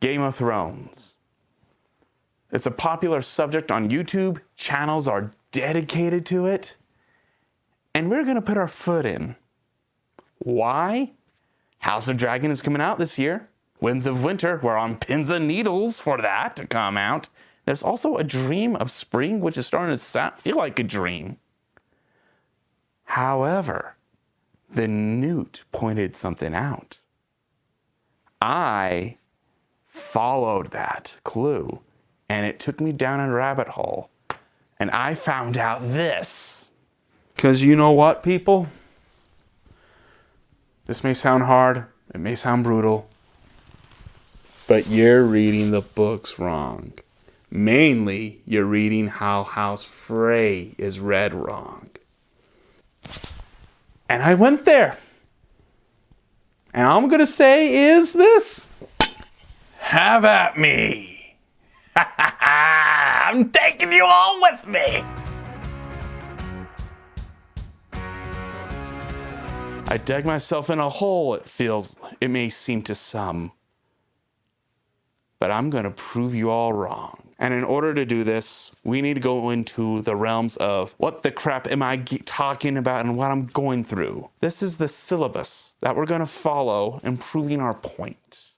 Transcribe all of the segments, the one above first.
Game of Thrones. It's a popular subject on YouTube. Channels are dedicated to it. And we're going to put our foot in. Why? House of Dragon is coming out this year. Winds of Winter, we're on pins and needles for that to come out. There's also a Dream of Spring, which is starting to feel like a dream. However, the Newt pointed something out. I followed that clue, and it took me down a rabbit hole, and I found out this. Because you know what, people? This may sound hard, it may sound brutal, but you're reading the books wrong. Mainly, you're reading how House Frey is read wrong. And I went there. And all I'm going to say is this. Have at me. I'm taking you all with me. I dug myself in a hole, it may seem to some. But I'm going to prove you all wrong. And in order to do this, we need to go into the realms of what the crap am I talking about and what I'm going through. This is the syllabus that we're going to follow in proving our point.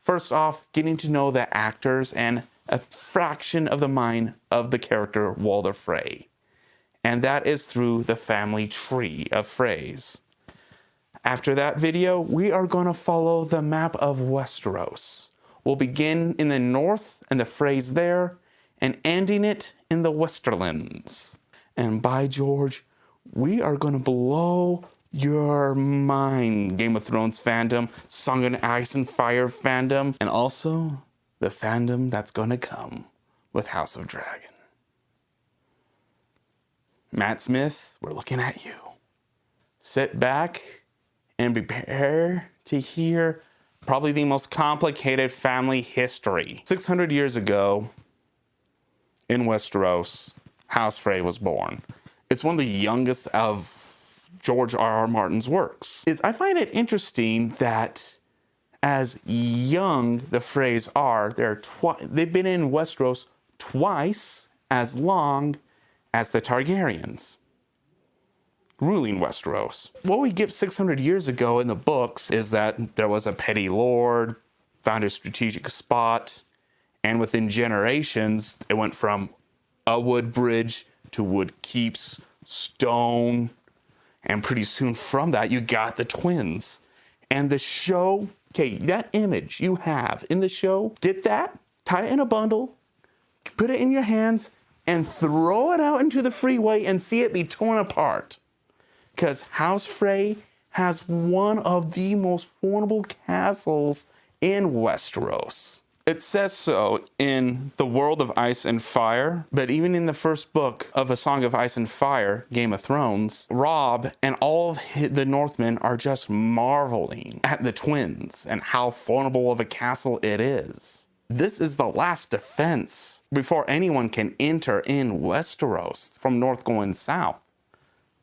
First off, getting to know the actors and a fraction of the mind of the character Walder Frey. And that is through the family tree of Freys. After that video, we are going to follow the map of Westeros. We'll begin in the north and the Freys there, and ending it in the Westerlands. And by George, we are going to blow your mind, Game of Thrones fandom, Song of Ice and Fire fandom, and also the fandom that's going to come with House of Dragon. Matt Smith, we're looking at you. Sit back and prepare to hear probably the most complicated family history. 600 years ago, in Westeros, House Frey was born. It's one of the youngest of George R.R. Martin's works. I find it interesting that as young the Freys are, they've been in Westeros twice as long as the Targaryens, ruling Westeros. What we get 600 years ago in the books is that there was a petty lord, found a strategic spot, and within generations, it went from a wood bridge to wood keeps, stone, and pretty soon from that, you got the twins. And the show, okay, that image you have in the show, get that, tie it in a bundle, put it in your hands, and throw it out into the freeway and see it be torn apart. Because House Frey has one of the most formidable castles in Westeros. It says so in the World of Ice and Fire, but even in the first book of A Song of Ice and Fire, Game of Thrones, Robb and all of the Northmen are just marveling at the twins and how formidable of a castle it is. This is the last defense before anyone can enter in Westeros from north going south.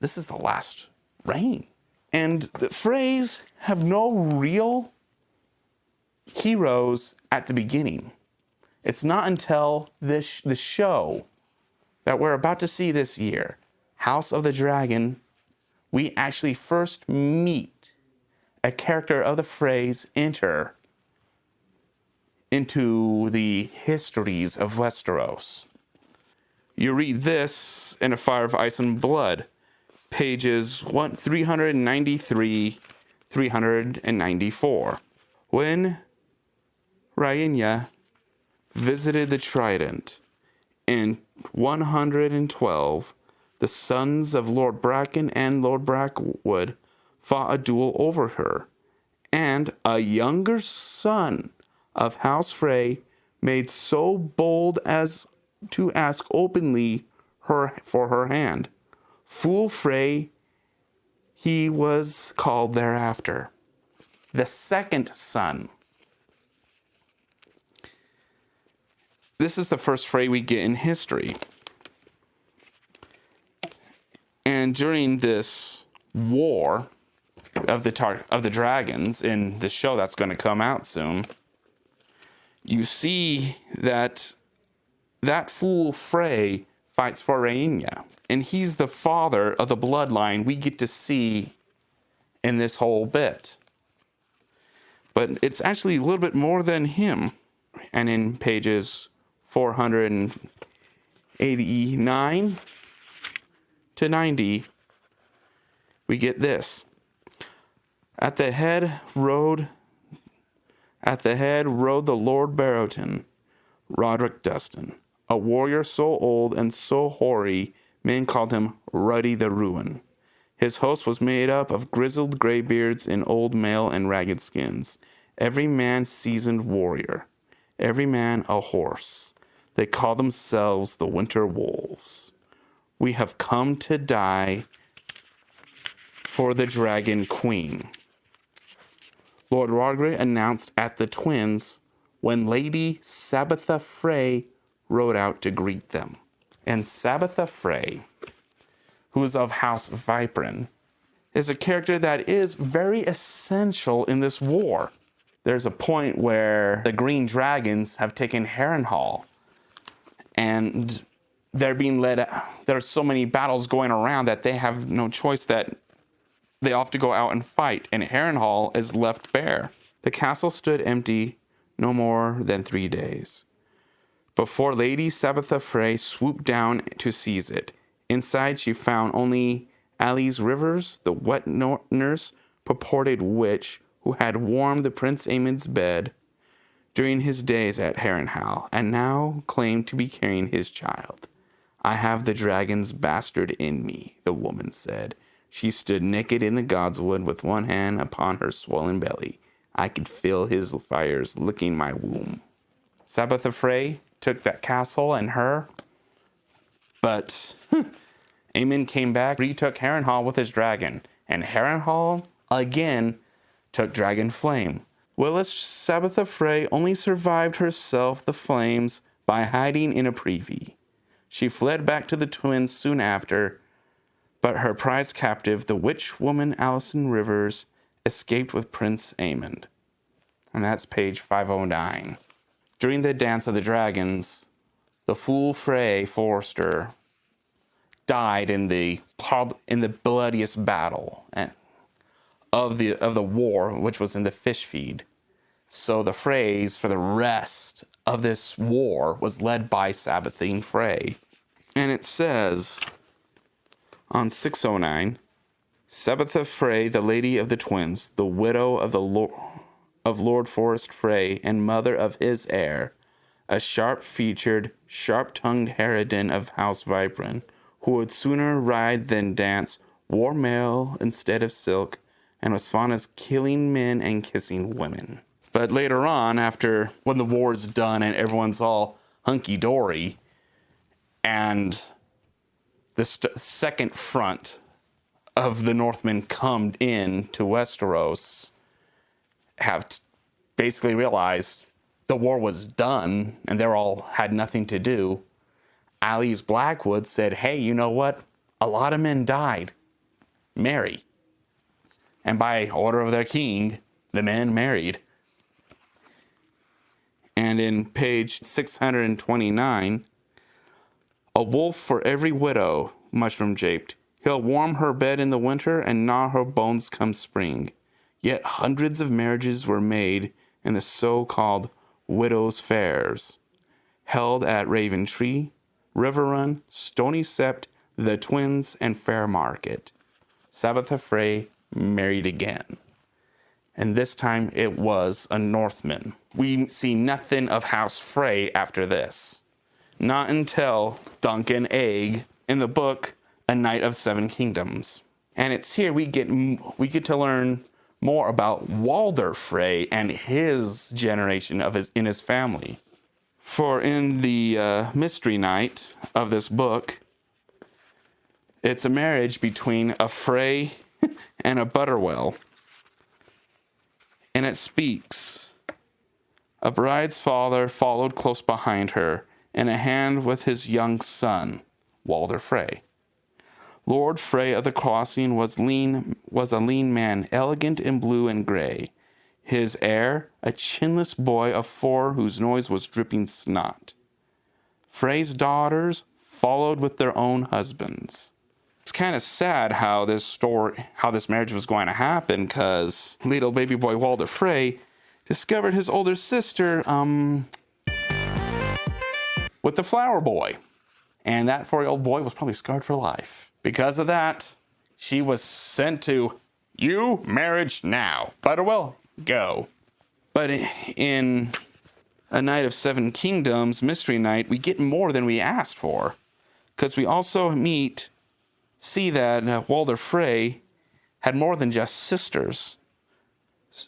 This is the last reign. And the Freys have no real heroes at the beginning. It's not until the show that we're about to see this year, House of the Dragon, we actually first meet a character of the Freys enter into the histories of Westeros. You read this in A Fire of Ice and Blood, pages 393, 394. When Rhaenyra visited the Trident in 112, the sons of Lord Bracken and Lord Brackwood fought a duel over her, and a younger son of House Frey made so bold as to ask openly for her hand. Fool Frey, he was called thereafter. The second son. This is the first Frey we get in history. And during this war of the dragons in the show that's going to come out soon, you see that fool Frey fights for Rhaenyra, and he's the father of the bloodline we get to see in this whole bit. But it's actually a little bit more than him. And in pages 489 to 90, we get this. At the head rode the Lord Barrowton, Roderick Dustin, a warrior so old and so hoary, men called him Ruddy the Ruin. His host was made up of grizzled graybeards in old mail and ragged skins, every man seasoned warrior, every man a horse. They call themselves the Winter Wolves. We have come to die for the Dragon Queen. Lord Roderick announced at the Twins when Lady Sabitha Frey rode out to greet them. And Sabitha Frey, who is of House Viprin, is a character that is very essential in this war. There's a point where the Green Dragons have taken Harrenhal, and they're being led. There are so many battles going around that they have no choice, that they have to go out and fight, and Harrenhal is left bare. The castle stood empty no more than 3 days before Lady Sabitha Frey swooped down to seize it. Inside she found only Alice Rivers, the wet nurse, purported witch, who had warmed the Prince Aemond's bed during his days at Harrenhal, and now claimed to be carrying his child. I have the dragon's bastard in me, the woman said. She stood naked in the godswood with one hand upon her swollen belly. I could feel his fires licking my womb. Sabitha Frey took that castle and her, but Aemond came back, retook Harrenhal with his dragon, and Harrenhal again took Dragon Flame. Willis Sabitha Frey only survived herself the flames by hiding in a privy. She fled back to the Twins soon after, but her prized captive, the witch woman Alison Rivers, escaped with Prince Aemond. And that's page 509. During the Dance of the Dragons, the fool Frey Forrester died in the bloodiest battle of the war, which was in the fish feed. So the Freys for the rest of this war was led by Sabbathine Frey. And it says on 609, Sabitha Frey, the Lady of the Twins, the widow of Lord Forrest Frey and mother of his heir, a sharp-featured, sharp-tongued harridan of House Viprin, who would sooner ride than dance, wore mail instead of silk, and was fond of killing men and kissing women. But later on, when the war's done and everyone's all hunky-dory, and the second front of the Northmen come in to Westeros, have basically realized the war was done and they all had nothing to do. Alice Blackwood said, hey, you know what? A lot of men died. Marry. And by order of their king, the men married. And in page 629, a wolf for every widow, Mushroom japed. He'll warm her bed in the winter and gnaw her bones come spring. Yet hundreds of marriages were made in the so-called widows' fairs, held at Raven Tree, River Run, Stony Sept, the Twins, and Fair Market. Sabitha Frey married again. And this time it was a Northman. We see nothing of House Frey after this. Not until Duncan Egg in the book A Knight of Seven Kingdoms. And it's here we get to learn more about Walder Frey and his generation in his family. For in the mystery night of this book, it's a marriage between a Frey and a Butterwell. And it speaks. A bride's father followed close behind her, in a hand with his young son, Walder Frey. Lord Frey of the Crossing was a lean man, elegant in blue and gray. his heir, a chinless boy of 4 whose nose was dripping snot. Frey's daughters followed with their own husbands. It's kind of sad how this marriage was going to happen, because little baby boy Walder Frey discovered his older sister with the flower boy. And that 4-year-old boy was probably scarred for life. Because of that, she was sent to, you marriage now. But well, go. But in A Night of 7 Kingdoms, Mystery Night, we get more than we asked for. Because we also see that Walder Frey had more than just sisters.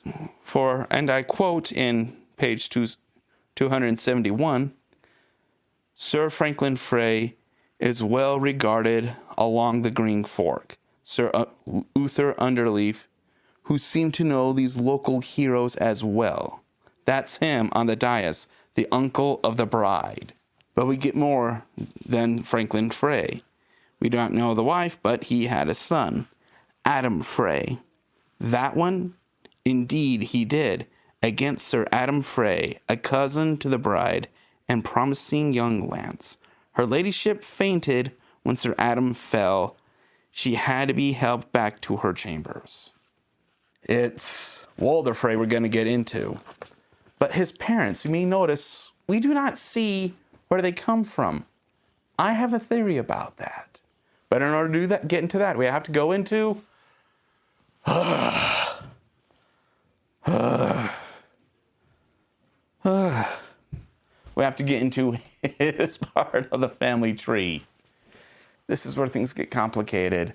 And I quote in page 271, Sir Franklin Frey is well regarded along the Green Fork. Sir Uther Underleaf, who seemed to know these local heroes as well. That's him on the dais, the uncle of the bride. But we get more than Franklin Frey. We don't know the wife, but he had a son, Adam Frey. That one? Indeed he did, against Sir Adam Frey, a cousin to the bride, and promising young lance. Her ladyship fainted when Sir Adam fell. She had to be helped back to her chambers. It's Walder Frey we're going to get into. But his parents, you may notice, we do not see where they come from. I have a theory about that. But in order to do that, get into that, we have to go into we have to get into his part of the family tree. This is where things get complicated.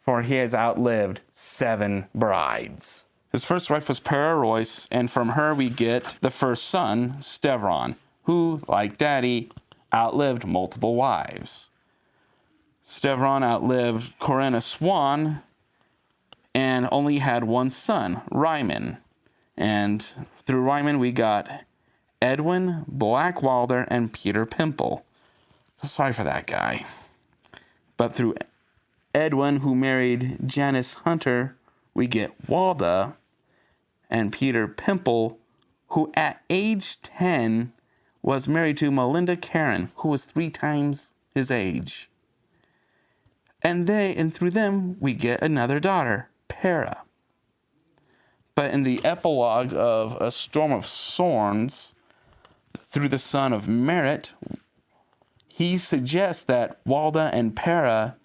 For he has outlived 7 brides. His first wife was Para Royce, and from her we get the first son, Stevron, who, like Daddy, outlived multiple wives. Stevron outlived Corinna Swan and only had one son, Ryman. And through Ryman we got Edwin, Black Walder, and Peter Pimple. Sorry for that guy. But through Edwin, who married Janice Hunter, we get Walda, and Peter Pimple, who at age 10 was married to Melinda Karen, who was 3 times his age. And through them, we get another daughter, Para. But in the epilogue of A Storm of Swords, through the son of Merit, he suggests that Walda and Para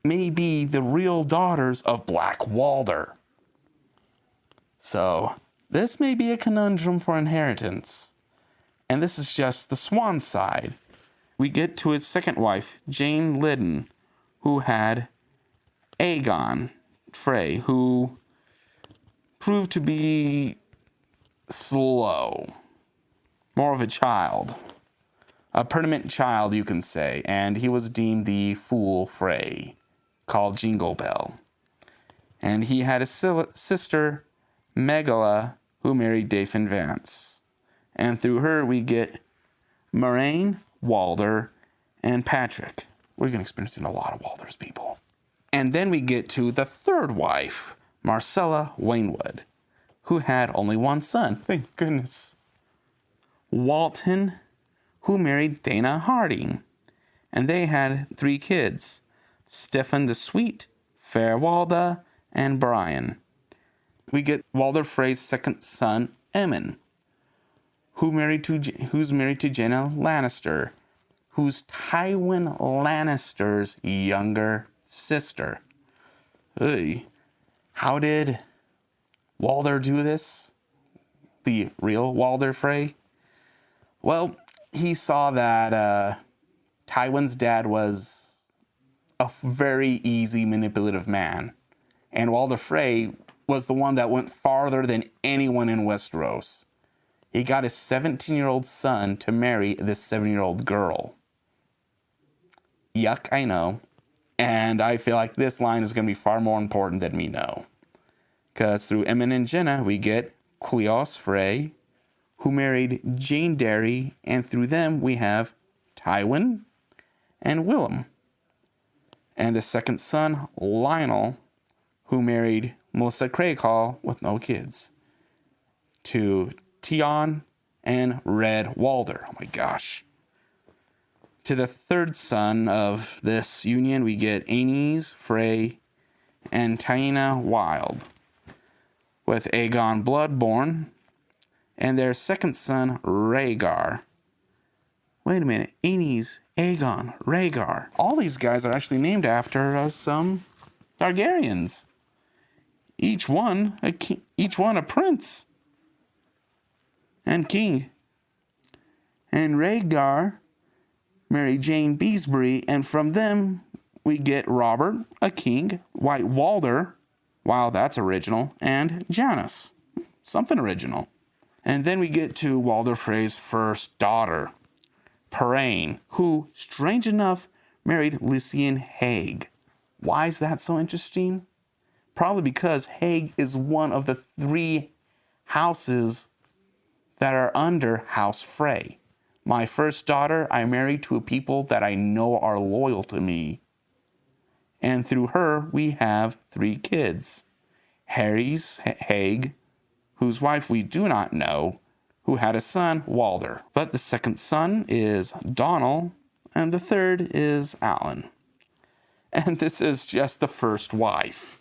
may be the real daughters of Black Walder. So, this may be a conundrum for inheritance. And this is just the swan side. We get to his second wife, Jane Liddon, who had Aegon Frey, who proved to be slow. More of a child. A permanent child, you can say. And he was deemed the Fool Frey, called Jingle Bell. And he had a sister, Megala, who married Daphne Vance. And through her we get Moraine, Walder, and Patrick. We're going to experience a lot of Walders, people. And then we get to the third wife, Marcella Wainwood, who had only one son. Thank goodness. Walton, who married Dana Harding. And they had 3 kids, Stephen the Sweet, Fair Walda, and Brian. We get Walder Frey's second son, Emmon, who's married to Jenna Lannister, who's Tywin Lannister's younger sister. Hey, how did Walder do this? The real Walder Frey? Well, he saw that Tywin's dad was a very easy manipulative man. And Walder Frey was the one that went farther than anyone in Westeros. He got his 17-year-old son to marry this 7-year-old girl. Yuck, I know. And I feel like this line is going to be far more important than we know. Because through Emmon and Jenna, we get Cleos Frey, who married Jane Derry, and through them we have Tywin and Willem. And the second son, Lionel, who married Melissa Craycall with no kids, to Tion and Red Walder. Oh my gosh. To the third son of this union, we get Aenys, Frey, and Taina Wild, with Aegon Bloodborne, and their second son, Rhaegar. Wait a minute, Aenys, Aegon, Rhaegar. All these guys are actually named after some Targaryens. Each one a prince and king. And Rhaegar married Jane Beesbury, and from them we get Robert, a king, White Walder, wow, that's original, and Janis, something original. And then we get to Walder Frey's first daughter, Parain, who, strange enough, married Lycian Hague. Why is that so interesting? Probably because Hague is one of the 3 houses that are under House Frey. My first daughter I married to a people that I know are loyal to me. And through her, we have 3 kids. Harry's Hague, whose wife we do not know, who had a son, Walder. But the second son is Donal, and the third is Alan. And this is just the first wife.